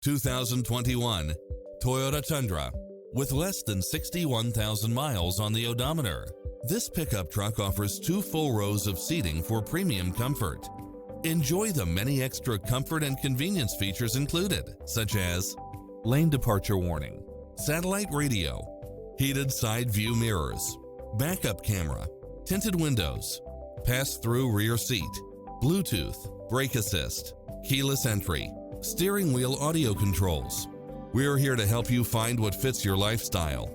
2021 Toyota Tundra. With less than 61,000 miles on the odometer, this pickup truck offers 2 full rows of seating for premium comfort. Enjoy the many extra comfort and convenience features included, such as lane departure warning, satellite radio, heated side view mirrors, backup camera, tinted windows, pass-through rear seat, Bluetooth, brake assist, keyless entry, steering wheel audio controls. We're here to help you find what fits your lifestyle.